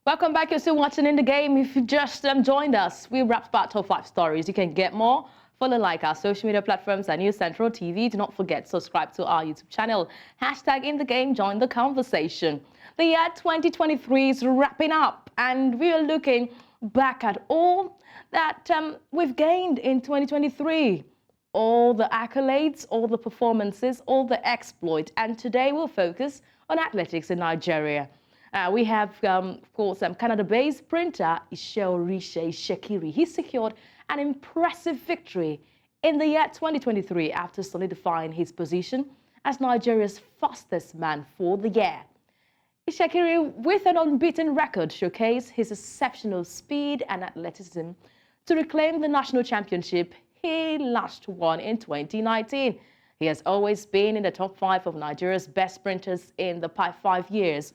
Welcome back. You're still watching In the Game. If you just joined us, we wrapped about top 5 stories. You can get more. Follow like our social media platforms and News Central TV. Do not forget, subscribe to our YouTube channel. Hashtag In the Game. Join the conversation. The year 2023 is wrapping up, and we are looking back at all that we've gained in 2023. All the accolades, all the performances, all the exploits. And today we'll focus on athletics in Nigeria. We have, of course, Canada-based sprinter Usheoritse Itshekiri. He secured an impressive victory in the year 2023 after solidifying his position as Nigeria's fastest man for the year. Itshekiri, with an unbeaten record, showcased his exceptional speed and athleticism to reclaim the national championship he last won in 2019. He has always been in the top 5 of Nigeria's best sprinters in the past 5 years.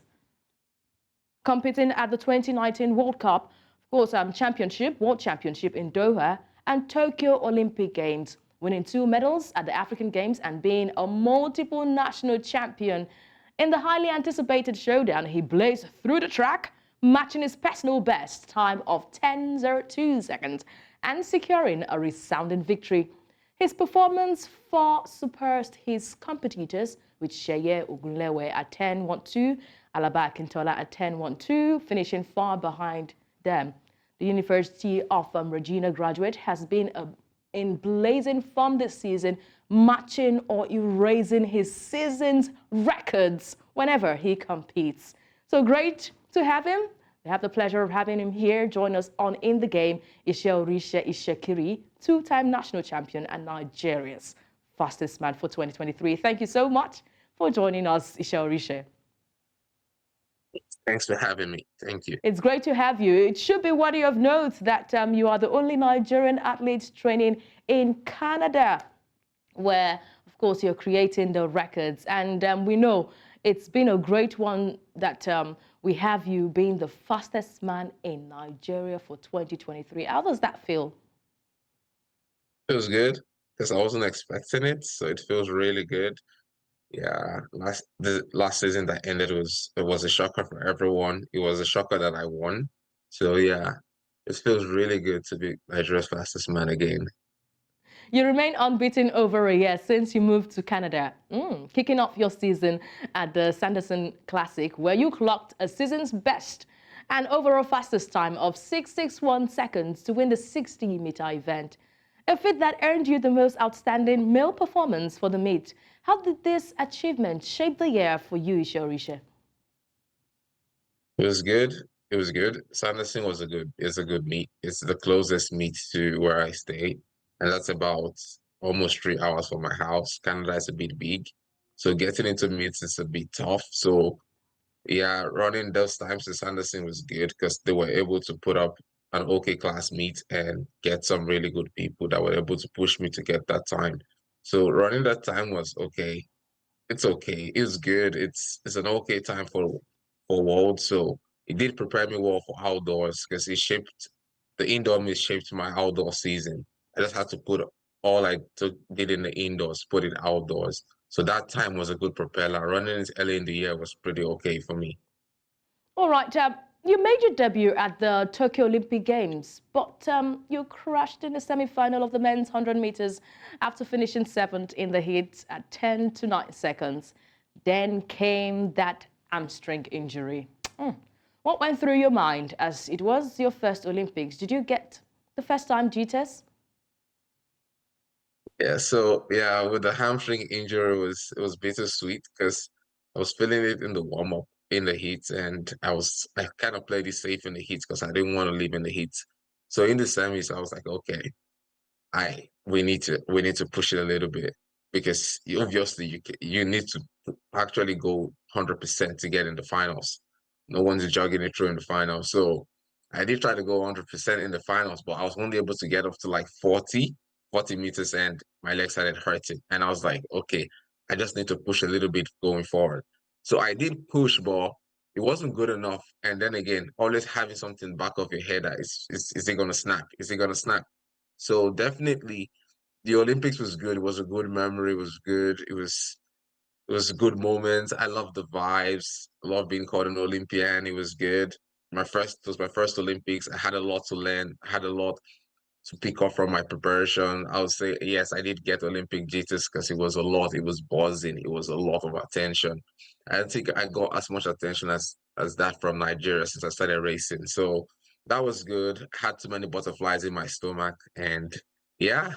Competing at the 2019 World Cup, of course, World Championship in Doha and Tokyo Olympic Games, winning 2 medals at the African Games and being a multiple national champion. In the highly anticipated showdown, he blazed through the track, matching his personal best time of 10:02 seconds and securing a resounding victory. His performance far surpassed his competitors, with Sheye Ogunlewe at 10:12, Alaba Akintola at 10:12, finishing far behind them. The University of Regina graduate has been in blazing form this season, matching or erasing his season's records whenever he competes. So great to have him. We have the pleasure of having him here. Join us on In the Game, Usheoritse Itshekiri, 2-time national champion and Nigeria's fastest man for 2023. Thank you so much for joining us, Usheoritse. Thanks for having me. Thank you. It's great to have you. It should be worthy of note that you are the only Nigerian athlete training in Canada, where, of course, you're creating the records. And we know it's been a great one that we have you being the fastest man in Nigeria for 2023. How does that feel? Feels good because I wasn't expecting it, so it feels really good. Yeah, the last season that ended it was a shocker for everyone. It was a shocker that I won. So yeah, it feels really good to be Nigeria's fastest man again. You remain unbeaten over a year since you moved to Canada, kicking off your season at the Sanderson Classic, where you clocked a season's best and overall fastest time of 6:61 seconds to win the 60-meter event. A feat that earned you the most outstanding male performance for the meet. How did this achievement shape the year for you, Usheoritse? It was good. It was good. Sanderson is a good meet. It's the closest meet to where I stay, and that's about almost 3 hours from my house. Canada is a bit big, so getting into meets is a bit tough. So yeah, running those times to Sanderson was good because they were able to put up an okay class meet and get some really good people that were able to push me to get that time. So running that time was okay. It's okay. It's good. It's an okay time for World. So it did prepare me well for outdoors because the indoor meet shaped my outdoor season. I just had to put all did in the indoors, put it outdoors. So that time was a good propeller. Running it early in the year was pretty okay for me. All right, you made your debut at the Tokyo Olympic Games, but you crashed in the semi-final of the men's 100 meters after finishing 7th in the heat at 10:09 seconds. Then came that hamstring injury. What went through your mind as it was your first Olympics? Did you get the first-time G-test? Yeah, so yeah, with the hamstring injury, it was bittersweet because I was feeling it in the warm-up in the heat, and I kind of played it safe in the heat because I didn't want to leave in the heat. So in the semis, I was like, okay, we need to push it a little bit because obviously you need to actually go 100% to get in the finals. No one's jogging it through in the finals. So I did try to go 100% in the finals, but I was only able to get up to like 40 meters and my legs started hurting. And I was like, okay, I just need to push a little bit going forward. So I did push, but it wasn't good enough. And then again, always having something back of your head that is it gonna snap? Is it gonna snap? So definitely the Olympics was good. It was a good memory. It was good. It was a good moment. I love the vibes. I love being called an Olympian. It was good. It was my first Olympics. I had a lot to learn. I had a lot to pick up from my preparation. I would say, yes, I did get Olympic jitters because it was a lot. It was buzzing. It was a lot of attention. I don't think I got as much attention as that from Nigeria since I started racing. So that was good. Had too many butterflies in my stomach. And yeah,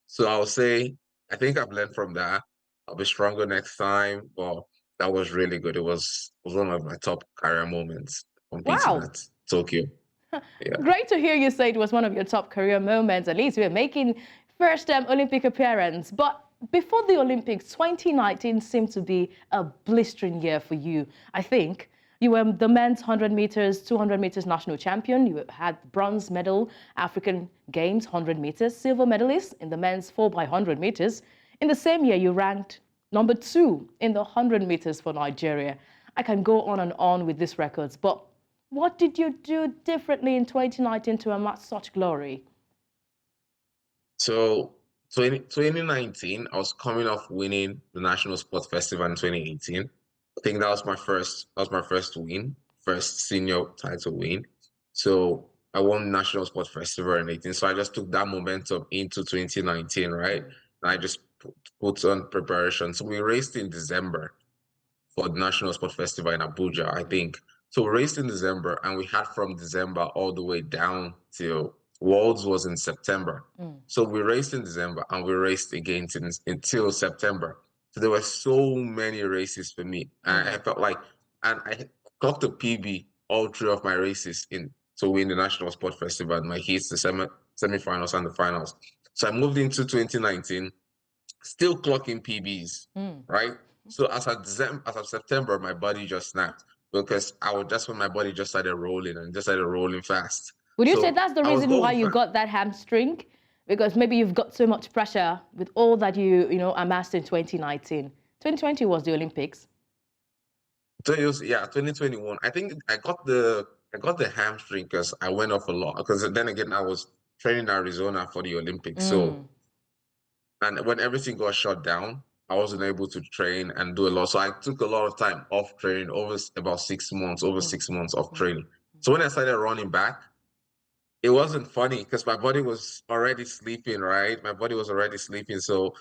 so I'll say I think I've learned from that. I'll be stronger next time. But that was really good. It was one of my top career moments competing Wow. at Tokyo. Yeah. Great to hear you say it was one of your top career moments. At least you were making first Olympic appearance. But before the Olympics, 2019 seemed to be a blistering year for you. I think you were the men's 100 meters, 200 meters national champion. You had bronze medal, African Games 100 meters, silver medalist in the men's 4 by 100 meters. In the same year, you ranked #2 in the 100 meters for Nigeria. I can go on and on with these records, but what did you do differently in 2019 to amass such glory? So 2019, I was coming off winning the National Sports Festival in 2018. I think that was my first win, first senior title win. So I won National Sports Festival in 18. So I just took that momentum into 2019, right? And I just put on preparation. So we raced in December for the National Sport Festival in Abuja, I think. So we raced in December and we had from December all the way down till Worlds was in September. So we raced in December and we raced again until September. So there were so many races for me. And I felt like, and I clocked a PB all three of my races in to win the National Sport Festival, my heats, the semi-finals and the finals. So I moved into 2019 still clocking PBs, right? So as of September, my body just snapped because that's when my body just started rolling and just started rolling fast. Would you say So that's the I was reason why going you fast. got that hamstring? Because maybe you've got so much pressure with all that you amassed in 2019. 2020 was the Olympics. So it was, yeah, 2021. I think I got the hamstring because I went off a lot. Because then again, I was training in Arizona for the Olympics. So and when everything got shut down, I wasn't able to train and do a lot. So I took a lot of time off training about 6 months, over 6 months of training. So when I started running back, it wasn't funny because my body was already sleeping, right? My body was already sleeping. So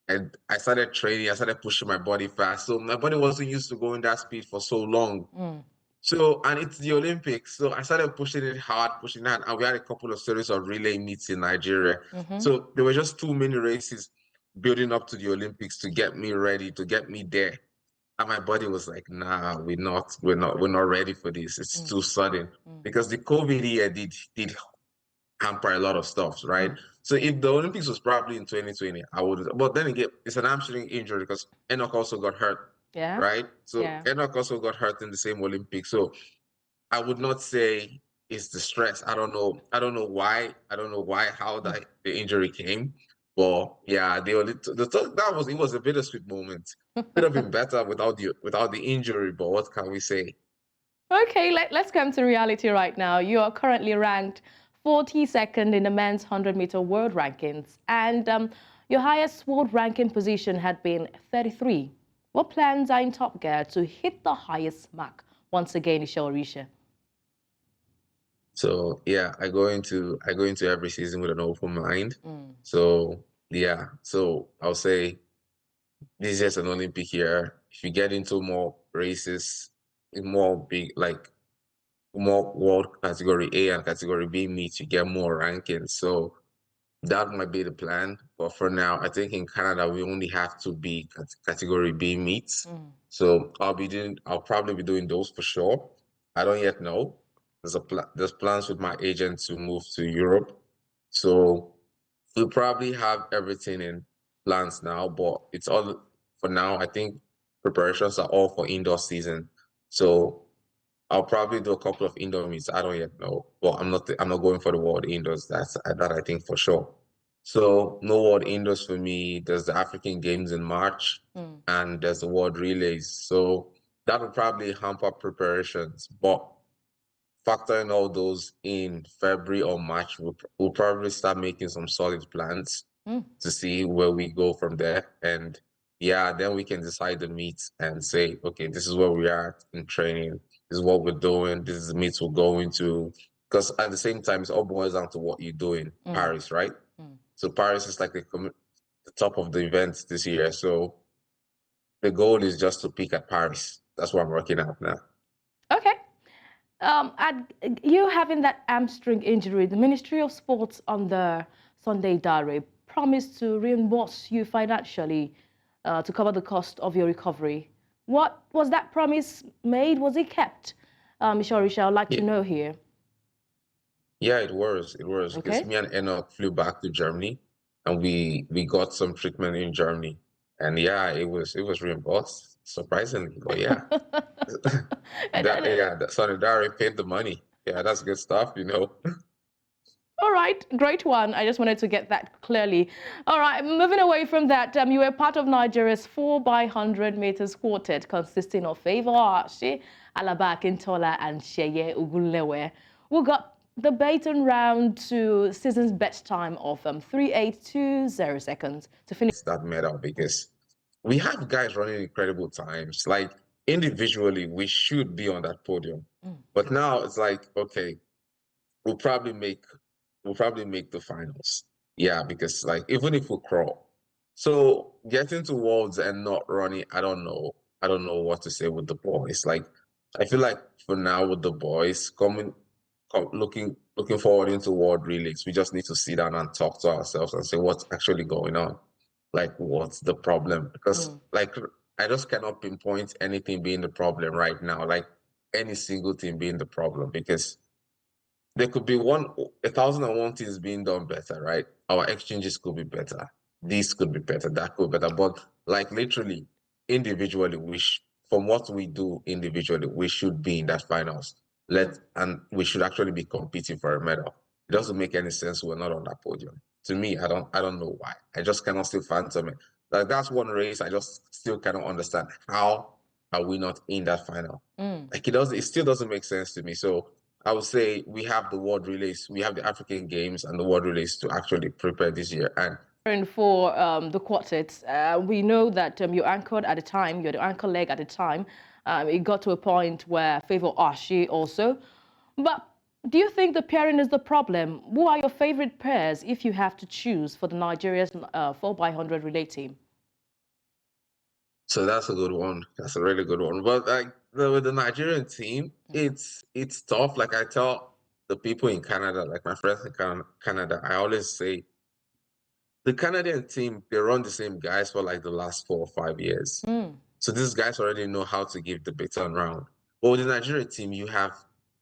and I started training, I started pushing my body fast. So my body wasn't used to going that speed for so long. So, and it's the Olympics. So I started pushing it hard, and we had a couple of series of relay meets in Nigeria. So there were just too many races building up to the Olympics to get me ready, to get me there. And my body was like, nah, we're not ready for this. It's too sudden. Because the COVID year did hamper a lot of stuff, right? So if the Olympics was probably in 2020, I would, but then again, it's an hamstring injury because Enoch also got hurt, Yeah, right? So yeah. Enoch also got hurt in the same Olympics. So I would not say it's the stress. I don't know. I don't know why. I don't know why how the injury came. But yeah, it was a bittersweet moment. Could have been better without the injury. But what can we say? Okay, let's come to reality right now. You are currently ranked 42nd in the men's 100-meter world rankings, and your highest world ranking position had been 33. What plans are in top gear to hit the highest mark once again, Usheoritse? So yeah, I go into every season with an open mind. So yeah, so I'll say this is just an Olympic year. If you get into more races, more big like more world category A and category B meets, you get more rankings. So that might be the plan. But for now, I think in Canada we only have to be category B meets. So I'll probably be doing those for sure. I don't yet know. There's plans with my agent to move to Europe. So we'll probably have everything in plans now, but it's all for now. I think preparations are all for indoor season. So I'll probably do a couple of indoor meets. I don't yet know. Well, I'm not going for the world indoors. That I think for sure. So no world indoors for me. There's the African Games in March and there's the world relays. So that will probably hamper preparations. But factoring all those in February or March, we'll probably start making some solid plans to see where we go from there. And yeah, then we can decide the meet and say, okay, this is where we are in training. This is what we're doing. This is the meets we're going to. Because at the same time, it's all boils down to what you do in Paris, right? So Paris is like the top of the event this year. So the goal is just to peak at Paris. That's what I'm working at now. Okay. You having that hamstring injury, the Ministry of Sports on the Sunday diary promised to reimburse you financially to cover the cost of your recovery. What was that promise made? Was it kept? Usheoritse, I'd like to know here. Yeah, it was. It was because me and Enoch flew back to Germany, and we got some treatment in Germany, and yeah, it was reimbursed surprisingly. But yeah, that Sunday diary paid the money. Yeah, that's good stuff, you know. All right, great one. I just wanted to get that clearly. All right, moving away from that, you were part of Nigeria's 4x100 meters quartet consisting of Favour Ashi, Alaba Akintola, and Sheye Ugunlewe, who got the baton round to season's best time of 3:820 seconds to finish that medal because we have guys running incredible times. Like individually, we should be on that podium, but now it's like, okay, we'll probably make the finals. Yeah, because like even if we crawl, so getting to Worlds and not running, I don't know. I don't know what to say with the boys. Like I feel like for now with the boys looking forward into World Relays, we just need to sit down and talk to ourselves and say what's actually going on. Like what's the problem? Because like I just cannot pinpoint anything being the problem right now. Like any single thing being the problem because there could be 1,001 things being done better, right? Our exchanges could be better. This could be better. That could be better. But like literally, individually, from what we do individually, we should be in that finals. And we should actually be competing for a medal. It doesn't make any sense we're not on that podium. To me, I don't know why. I just cannot still fathom it. Like that's one race I just still cannot understand. How are we not in that final? Like it still doesn't make sense to me. So I would say we have the World Relays, we have the African Games and the World Relays to actually prepare this year. And for the quartets, we know that you anchored at the time, you're the anchor leg at the time. It got to a point where Favour Ashi also. But do you think the pairing is the problem? Who are your favorite pairs if you have to choose for the Nigeria's 4x100 relay team? So that's a good one. That's a really good one. But like with the Nigerian team, it's tough. Like I tell the people in Canada, like my friends in Canada, I always say the Canadian team, they run the same guys for like the last 4 or 5 years. So these guys already know how to give the baton round. But with the Nigerian team, you have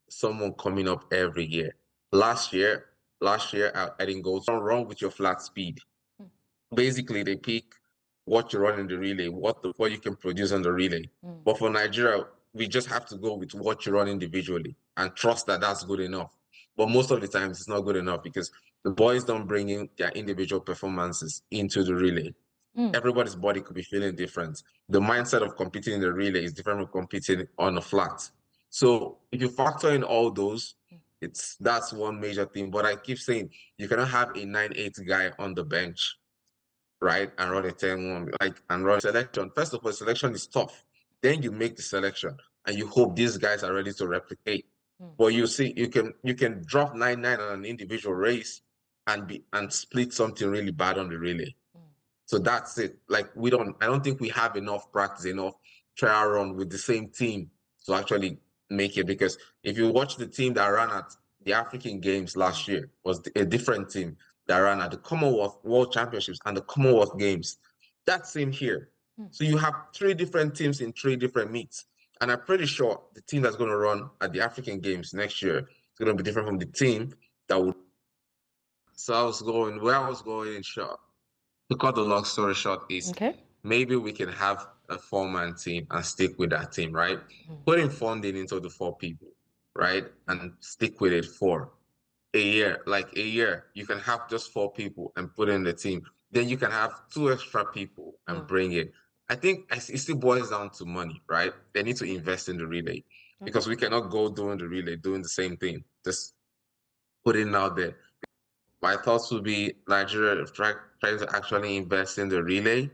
someone coming up every year. Last year, I didn't go wrong with your flat speed. Basically, they pick what you run in the relay, what you can produce on the relay. But for Nigeria, we just have to go with what you run individually and trust that that's good enough. But most of the times, it's not good enough because the boys don't bring in their individual performances into the relay. Everybody's body could be feeling different. The mindset of competing in the relay is different from competing on a flat. So if you factor in all those, that's one major thing. But I keep saying you cannot have a 9-8 guy on the bench, right, and run a 10-1, and run selection. First of all, selection is tough. Then you make the selection and you hope these guys are ready to replicate. But you see, you can drop 9-9 on an individual race and split something really bad on the relay. So that's it. Like I don't think we have enough practice, enough trial run with the same team to actually make it. Because if you watch the team that ran at the African Games last year, was a different team that ran at the Commonwealth World Championships and the Commonwealth Games. That's same here. So you have 3 different teams in 3 different meets. And I'm pretty sure the team that's going to run at the African Games next year is going to be different from the team that would. So where I was going in short, to cut the long story short is maybe we can have a 4-man team and stick with that team, right? Putting funding into the 4 people, right? And stick with it for a year. Like a year, you can have just 4 people and put in the team. Then you can have 2 extra people and bring it. I think it still boils down to money, right? They need to invest in the relay because we cannot go doing the relay, doing the same thing, just putting it out there. My thoughts would be Nigeria try trying to actually invest in the relay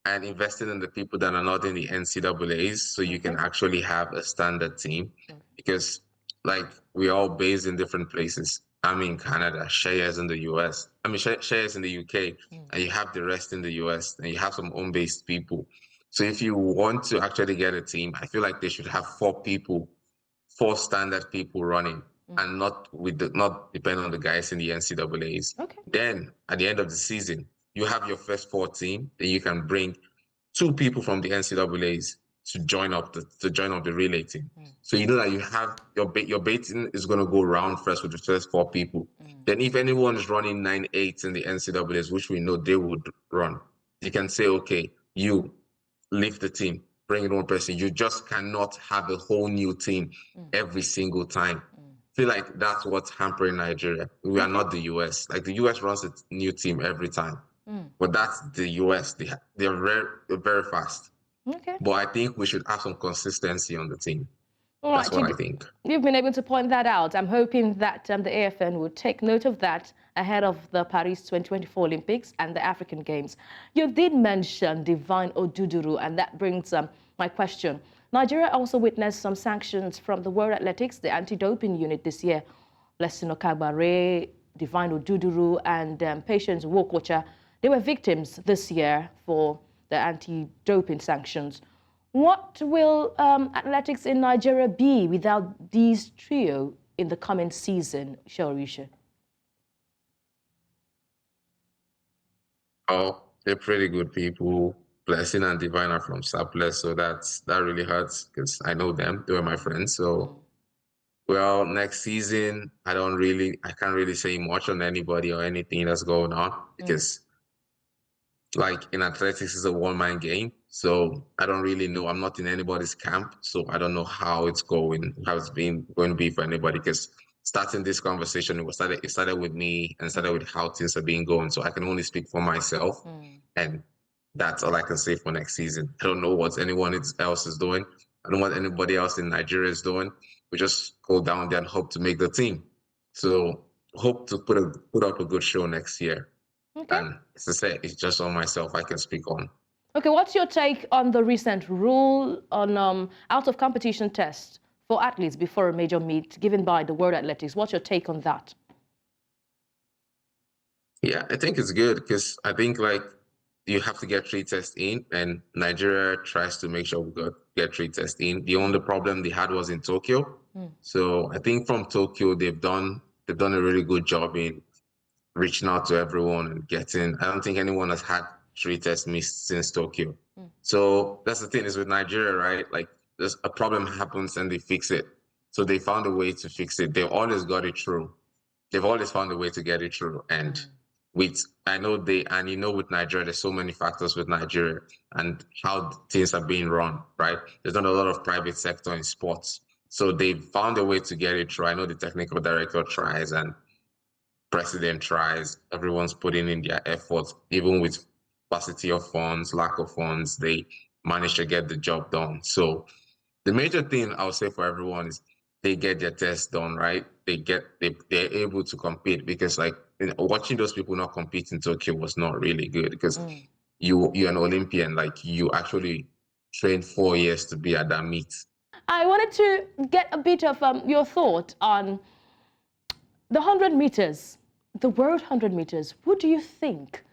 and investing in the people that are not in the NCAAs, so you can actually have a standard team. Because like we're all based in different places. I'm in Canada, Shea's in the US. I mean, Shea's in the UK, and you have the rest in the US, and you have some home-based people. So if you want to actually get a team, I feel like they should have four standard people running, and not depend on the guys in the NCAAs. Okay. Then at the end of the season, you have your first four team, then you can bring two people from the NCAAs to join up the relay team. So you know that you have your baiting is going to go round first with the first four people. Then if anyone is running 9-8 in the NCAAs, which we know they would run, you can say, okay, you leave the team, bring in one person. You just cannot have a whole new team every single time. I feel like that's what's hampering Nigeria. We are not the US. Like the US runs a new team every time. But that's the US. They're very fast. Okay. But I think we should have some consistency on the team. All That's right, what I think. You've been able to point that out. I'm hoping that the AFN will take note of that ahead of the Paris 2024 Olympics and the African Games. You did mention Divine Oduduru, and that brings my question. Nigeria also witnessed some sanctions from the World Athletics, the anti-doping unit this year. Blessing Okagbare, Divine Oduduru, and Patience Wokocha. They were victims this year for the anti-doping sanctions. What will athletics in Nigeria be without these trio in the coming season, Usheoritse? Oh, they're pretty good people. Blessing and Divine are from Sapless, so that really hurts because I know them. They were my friends. So, well, next season, I can't really say much on anybody or anything that's going on because like in athletics, it's a one-man game. So I don't really know. I'm not in anybody's camp, so I don't know how it's going to be for anybody. Because starting this conversation, it started with me and started with how things are being going. So I can only speak for myself, and that's all I can say for next season. I don't know what anyone else is doing. I don't know what anybody else in Nigeria is doing. We just go down there and hope to make the team. So hope to put up a good show next year. Okay. And as I said, it's just on myself I can speak on. Okay, what's your take on the recent rule on out of competition test for athletes before a major meet given by the World Athletics? What's your take on that? Yeah, I think it's good because I think like you have to get 3 tests in, and Nigeria tries to make sure we get 3 tests in. The only problem they had was in Tokyo. So I think from Tokyo they've done a really good job in reaching out to everyone and getting. I don't think anyone has had 3 tests missed since Tokyo. So that's the thing is with Nigeria, right? Like there's a problem happens and they fix it. So they found a way to fix it. They've always got it through. They've always found a way to get it through. And with with Nigeria, there's so many factors with Nigeria and how things are being run, right? There's not a lot of private sector in sports. So they found a way to get it through. I know the technical director tries and president tries, everyone's putting in their efforts, even with sparsity of funds, lack of funds, they manage to get the job done. So the major thing I would say for everyone is they get their tests done, right? They're able to compete because like watching those people not compete in Tokyo was not really good because you're an Olympian, like you actually trained 4 years to be at that meet. I wanted to get a bit of your thought on the 100 meters, the world 100 meters. Who do you think,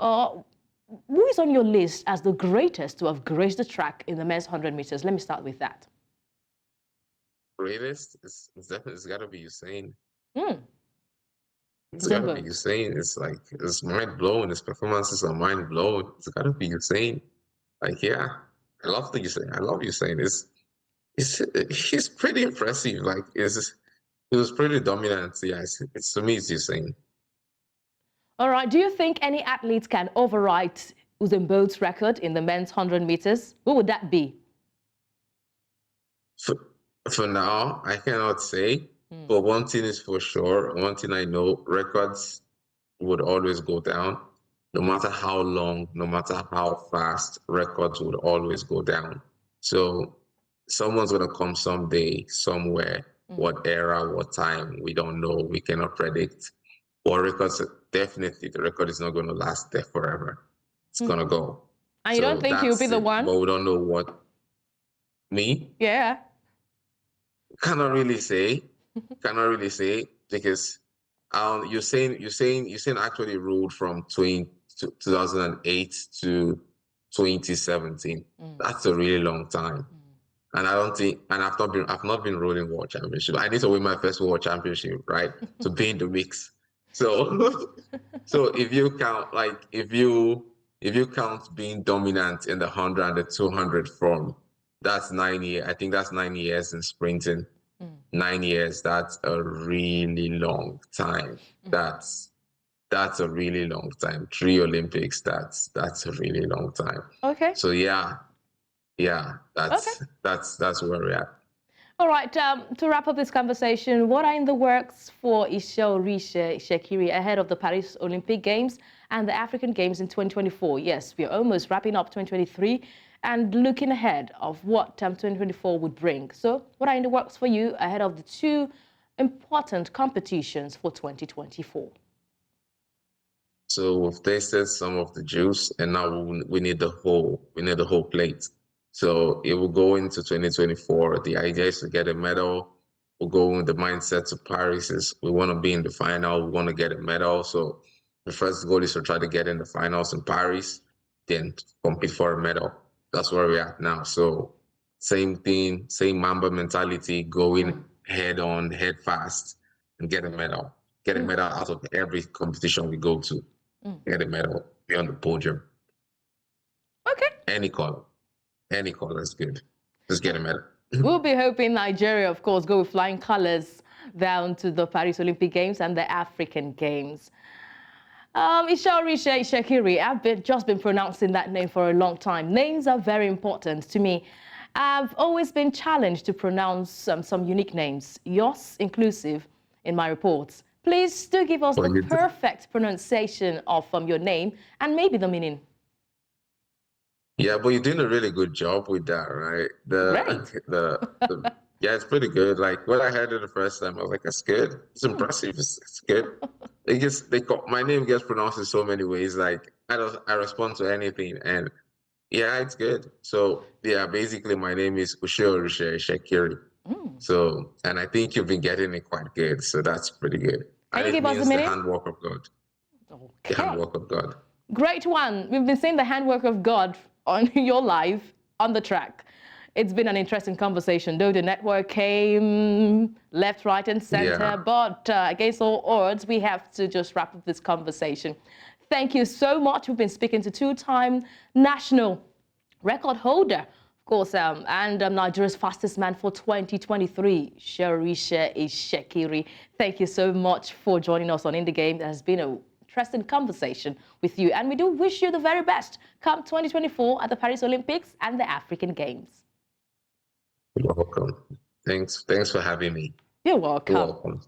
who is on your list as the greatest to have graced the track in the men's 100 meters? Let me start with that. Greatest? It's got to be Usain. It's Usain got to be Bolt. Usain. It's like, it's mind blowing. His performances are mind blowing. It's got to be Usain. Like, yeah, I love the Usain. I love Usain. He's pretty impressive. Like, he was pretty dominant. Yeah, to me, it's Usain. All right. Do you think any athlete can overwrite Usain Bolt's record in the men's 100 meters? Who would that be? For now, I cannot say. But one thing is for sure. One thing I know: records would always go down. No matter how long, no matter how fast, records would always go down. So someone's gonna come someday, somewhere. What era, what time, we don't know. We cannot predict. Or records, definitely the record is not going to last there forever. It's going to go. And you don't think he'll be the one? But we don't know what. Me? Yeah. Cannot really say. Cannot really say because you're saying actually ruled from 2008 to 2017. That's a really long time. And I don't think, and I've not been ruling World Championship. I need to win my first World Championship, right? To be in the mix. So so if you count being dominant in the 100 and the 200 from, that's 9 years. I think that's 9 years in sprinting. 9 years, that's a really long time. That's a really long time. 3 Olympics, that's a really long time. Okay. So yeah, that's where we're at. All right, to wrap up this conversation, what are in the works for Itshekiri ahead of the Paris Olympic Games and the African Games in 2024? Yes, we're almost wrapping up 2023 and looking ahead of what 2024 would bring. So what are in the works for you ahead of the 2 important competitions for 2024? So we've tasted some of the juice and now we need the whole plate. So it will go into 2024. The idea is to get a medal. We'll go with the mindset to Paris is we want to be in the final. We want to get a medal. So the first goal is to try to get in the finals in Paris, then compete for a medal. That's where we're at now. So same thing, same Mamba mentality, going head on, head fast, and get a medal. Get a medal out of every competition we go to. Get a medal, be on the podium. Okay. Any color is good. Just get a medal. We'll be hoping Nigeria, of course, go with flying colors down to the Paris Olympic Games and the African Games. Itshekiri, I've just been pronouncing that name for a long time. Names are very important to me. I've always been challenged to pronounce some unique names, yours inclusive, in my reports. Please do give us the perfect pronunciation of your name and maybe the meaning. Yeah, but you're doing a really good job with that, right? Great. Yeah, it's pretty good. Like when I heard it the first time, I was like, "That's good. It's impressive. It's good." My name gets pronounced in so many ways. Like I respond to anything, and yeah, it's good. So yeah, basically, my name is Usheoritse. So, and I think you've been getting it quite good. So that's pretty good. Can and you it give us means the the meaning? handwork of God. Okay. The handwork of God. Great one. We've been seeing the handwork of God on your life on the track. It's been an interesting conversation, though the network came left, right, and center. But against all odds, we have to just wrap up this conversation. Thank you so much. We've been speaking to 2-time national record holder, of course, and Nigeria's fastest man for 2023, Itshekiri. Thank you so much for joining us on In the Game. It has been an interesting conversation with you, and we do wish you the very best come 2024 at the Paris Olympics and the African Games. You're welcome. Thanks for having me. You're welcome. You're welcome.